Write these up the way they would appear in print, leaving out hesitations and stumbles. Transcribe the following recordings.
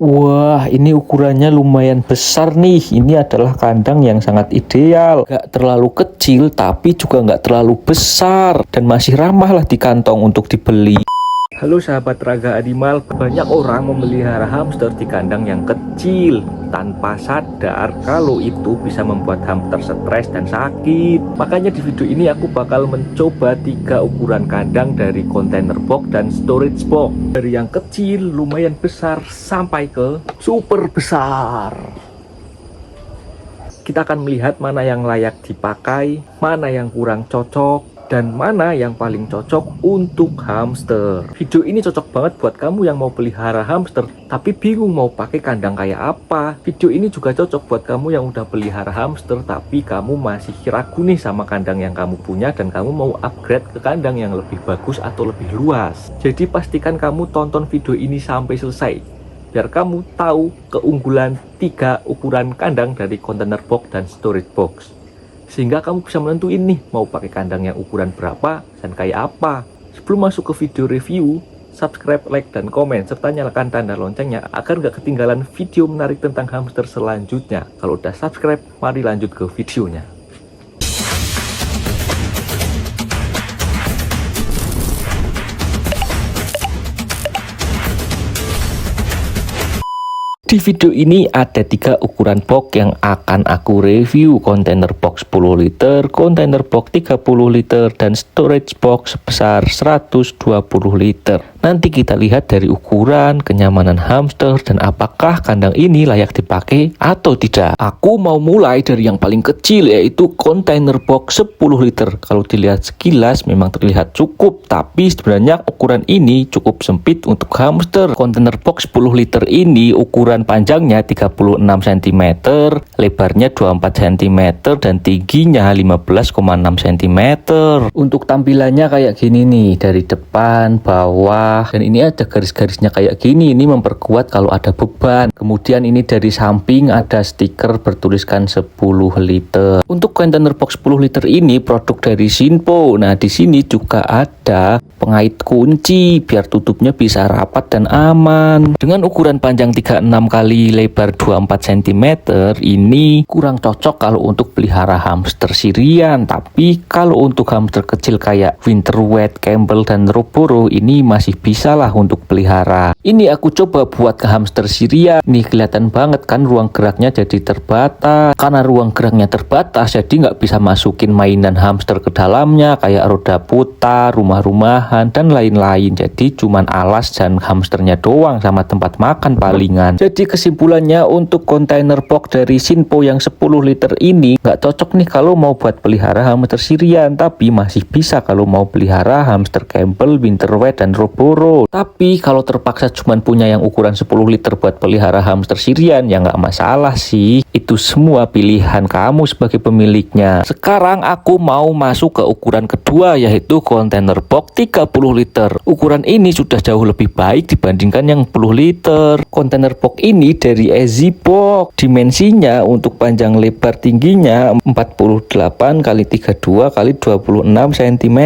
Wah, ini ukurannya lumayan besar nih. Ini adalah kandang yang sangat ideal. Gak terlalu kecil, tapi juga gak terlalu besar. Dan masih ramah lah di kantong untuk dibeli. Halo sahabat Raga Animal, banyak orang memelihara hamster di kandang yang kecil tanpa sadar kalau itu bisa membuat hamster stres dan sakit. Makanya di video ini aku bakal mencoba 3 ukuran kandang dari container box dan storage box. Dari yang kecil, lumayan besar, sampai ke super besar. Kita akan melihat mana yang layak dipakai, mana yang kurang cocok, dan mana yang paling cocok untuk hamster. Video ini cocok banget buat kamu yang mau pelihara hamster tapi bingung mau pakai kandang kayak apa. Video ini juga cocok buat kamu yang udah pelihara hamster tapi kamu masih ragu nih sama kandang yang kamu punya dan kamu mau upgrade ke kandang yang lebih bagus atau lebih luas. Jadi pastikan kamu tonton video ini sampai selesai biar kamu tahu keunggulan 3 ukuran kandang dari container box dan storage box, sehingga kamu bisa menentuin nih mau pakai kandang yang ukuran berapa dan kayak apa. Sebelum masuk ke video review, subscribe, like, dan komen serta nyalakan tanda loncengnya agar gak ketinggalan video menarik tentang hamster selanjutnya. Kalau udah subscribe, mari lanjut ke videonya. Di video ini ada 3 ukuran box yang akan aku review: container box 10 liter, container box 30 liter, dan storage box sebesar 120 liter. Nanti kita lihat dari ukuran, kenyamanan hamster, dan apakah kandang ini layak dipakai atau tidak. Aku mau mulai dari yang paling kecil, yaitu container box 10 liter. Kalau dilihat sekilas memang terlihat cukup, tapi sebenarnya ukuran ini cukup sempit untuk hamster. Container box 10 liter ini ukuran panjangnya 36 cm, lebarnya 24 cm, dan tingginya 15,6 cm. Untuk tampilannya kayak gini nih, dari depan, bawah, dan ini ada garis-garisnya kayak gini. Ini memperkuat kalau ada beban. Kemudian ini dari samping ada stiker bertuliskan 10 liter. Untuk container box 10 liter ini produk dari Sinpo. Nah, di sini juga ada pengait kunci biar tutupnya bisa rapat dan aman. Dengan ukuran panjang 36 kali lebar 24 cm, ini kurang cocok kalau untuk pelihara hamster Syrian. Tapi kalau untuk hamster kecil kayak Winter Wet, Campbell, dan Roboro, ini masih bisa lah untuk pelihara. Ini aku coba buat ke hamster Syrian. Nih kelihatan banget kan ruang geraknya jadi terbatas. Karena ruang geraknya terbatas, jadi nggak bisa masukin mainan hamster ke dalamnya kayak roda putar, rumah-rumahan, dan lain-lain. Jadi cuman alas dan hamsternya doang sama tempat makan palingan. Jadi kesimpulannya untuk container box dari Sinpo yang 10 liter ini nggak cocok nih kalau mau buat pelihara hamster Syrian, tapi masih bisa kalau mau pelihara hamster Campbell, Winter Wet, dan Roboro. Tapi kalau terpaksa cuman punya yang ukuran 10 liter buat pelihara hamster Syrian, ya nggak masalah sih. Itu semua pilihan kamu sebagai pemiliknya. Sekarang aku mau masuk ke ukuran kedua, yaitu container box 30 liter. Ukuran ini sudah jauh lebih baik dibandingkan yang 10 liter. Container box ini dari Easy Box. Dimensinya untuk panjang lebar tingginya 48 kali 32 kali 26 cm.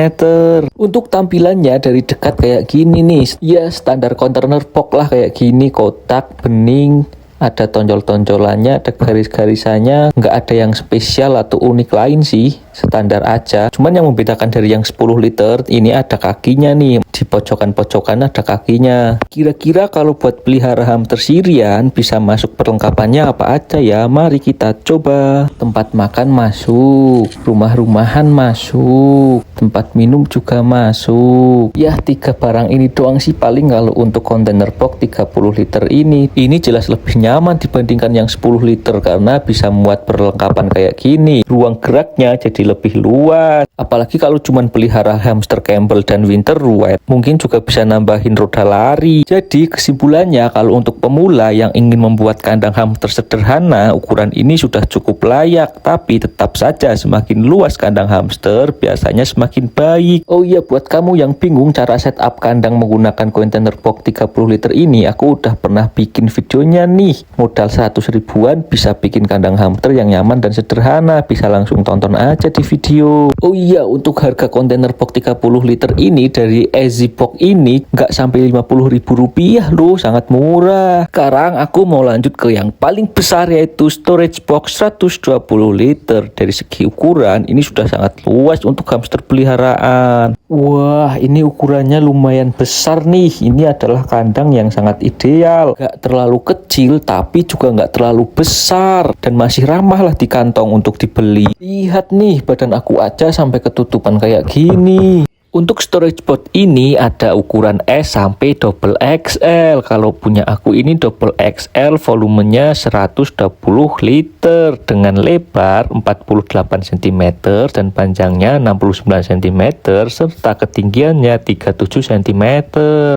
Untuk tampilannya dari dekat kayak gini nih, ya standar container box lah, kayak gini, kotak, bening, ada tonjol-tonjolannya, ada garis-garisannya, nggak ada yang spesial atau unik lain sih, standar aja. Cuman yang membedakan dari yang 10 liter ini ada kakinya nih, di pojokan-pojokan ada kakinya. Kira-kira kalau buat pelihara hamster Syrian bisa masuk perlengkapannya apa aja ya? Mari kita coba. Tempat makan masuk, rumah-rumahan masuk, tempat minum juga masuk. Ya 3 barang ini doang sih paling kalau untuk container box 30 liter ini. Ini jelas lebih nyaman dibandingkan yang 10 liter karena bisa muat perlengkapan kayak gini. Ruang geraknya jadi lebih luas. Apalagi kalau cuman pelihara hamster Campbell dan Winter Wet, mungkin juga bisa nambahin roda lari. Jadi kesimpulannya, kalau untuk pemula yang ingin membuat kandang hamster sederhana, ukuran ini sudah cukup layak. Tapi tetap saja semakin luas kandang hamster, biasanya semakin baik. Oh iya, buat kamu yang bingung cara setup kandang menggunakan container box 30 liter ini, aku udah pernah bikin videonya nih. Modal 100 ribuan bisa bikin kandang hamster yang nyaman dan sederhana. Bisa langsung tonton aja di video. Oh iya, untuk harga kontainer box 30 liter ini dari Easy Box ini nggak sampai Rp50.000 loh, sangat murah. Sekarang aku mau lanjut ke yang paling besar, yaitu storage box 120 liter. Dari segi ukuran ini sudah sangat luas untuk hamster peliharaan. Wah, ini ukurannya lumayan besar nih. Ini adalah kandang yang sangat ideal, gak terlalu kecil tapi juga gak terlalu besar, dan masih ramah lah di kantong untuk dibeli. Lihat nih, badan aku aja sampai ketutupan kayak gini. Untuk storage box ini ada ukuran S sampai double XL. Kalau punya aku ini double XL, volumenya 120 liter dengan lebar 48 cm dan panjangnya 69 cm serta ketinggiannya 37 cm.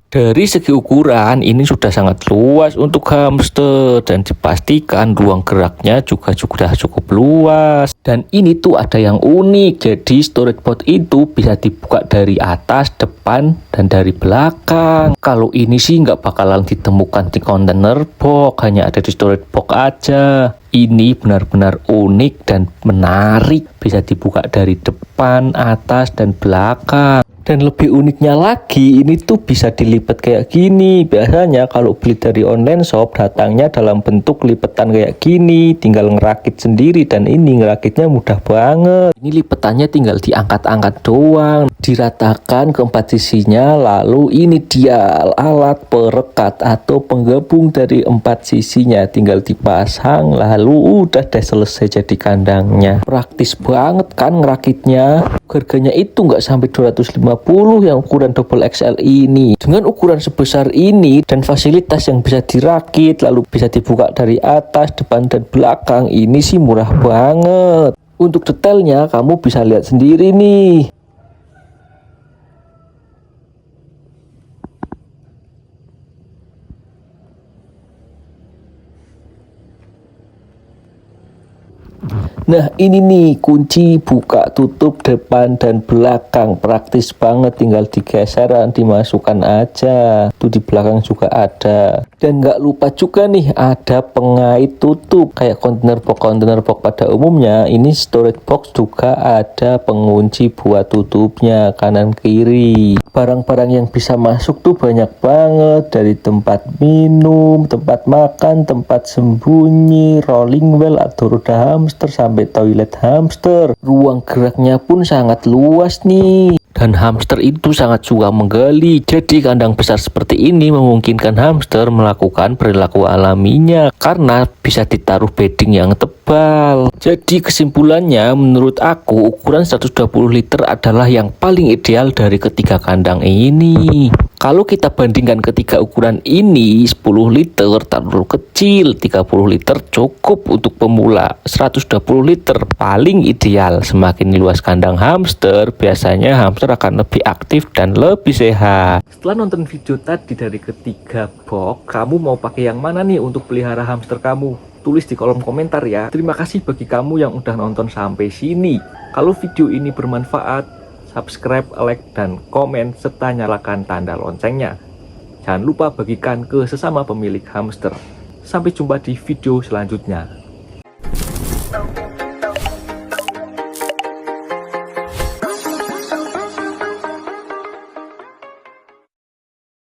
Dari segi ukuran ini sudah sangat luas untuk hamster, dan dipastikan ruang geraknya juga sudah cukup luas. Dan ini tuh ada yang unik, jadi storage box itu bisa dibuka dari atas, depan, dan dari belakang. Kalau ini sih nggak bakalan ditemukan di container box, hanya ada di storage box aja. Ini benar-benar unik dan menarik, bisa dibuka dari depan, atas, dan belakang. Dan lebih uniknya lagi, ini tuh bisa dilipat kayak gini. Biasanya kalau beli dari online shop, datangnya dalam bentuk lipetan kayak gini, tinggal ngerakit sendiri, dan ini ngerakitnya mudah banget. Ini lipetannya tinggal diangkat-angkat doang, diratakan ke 4 sisinya, lalu ini dia alat perekat atau penggabung dari 4 sisinya, tinggal dipasang, lalu udah deh selesai jadi kandangnya. Praktis banget kan ngerakitnya. Harganya itu nggak sampai 250 yang ukuran double XL ini. Dengan ukuran sebesar ini dan fasilitas yang bisa dirakit, lalu bisa dibuka dari atas, depan, dan belakang, ini sih murah banget. Untuk detailnya kamu bisa lihat sendiri nih. Nah, ini nih kunci buka tutup depan dan belakang, praktis banget, tinggal digeser dan dimasukkan aja. Tuh di belakang juga ada. Dan nggak lupa juga nih ada pengait tutup kayak container box pada umumnya. Ini storage box juga ada pengunci buat tutupnya kanan kiri. Barang-barang yang bisa masuk tuh banyak banget, dari tempat minum, tempat makan, tempat sembunyi, rolling wheel atau roda hamster, sampai toilet hamster. Ruang geraknya pun sangat luas nih. Dan hamster itu sangat suka menggali. Jadi kandang besar seperti ini memungkinkan hamster melakukan perilaku alaminya karena bisa ditaruh bedding yang tebal. Jadi kesimpulannya, menurut aku ukuran 120 liter adalah yang paling ideal dari ketiga kandang ini. Kalau kita bandingkan ketiga ukuran ini, 10 liter terlalu kecil, 30 liter cukup untuk pemula, 120 liter paling ideal. Semakin luas kandang hamster, biasanya hamster akan lebih aktif dan lebih sehat. Setelah nonton video tadi dari ketiga box, kamu mau pakai yang mana nih untuk pelihara hamster kamu? Tulis di kolom komentar ya. Terima kasih bagi kamu yang udah nonton sampai sini. Kalau video ini bermanfaat, subscribe, like, dan komen, serta nyalakan tanda loncengnya. Jangan lupa bagikan ke sesama pemilik hamster. Sampai jumpa di video selanjutnya.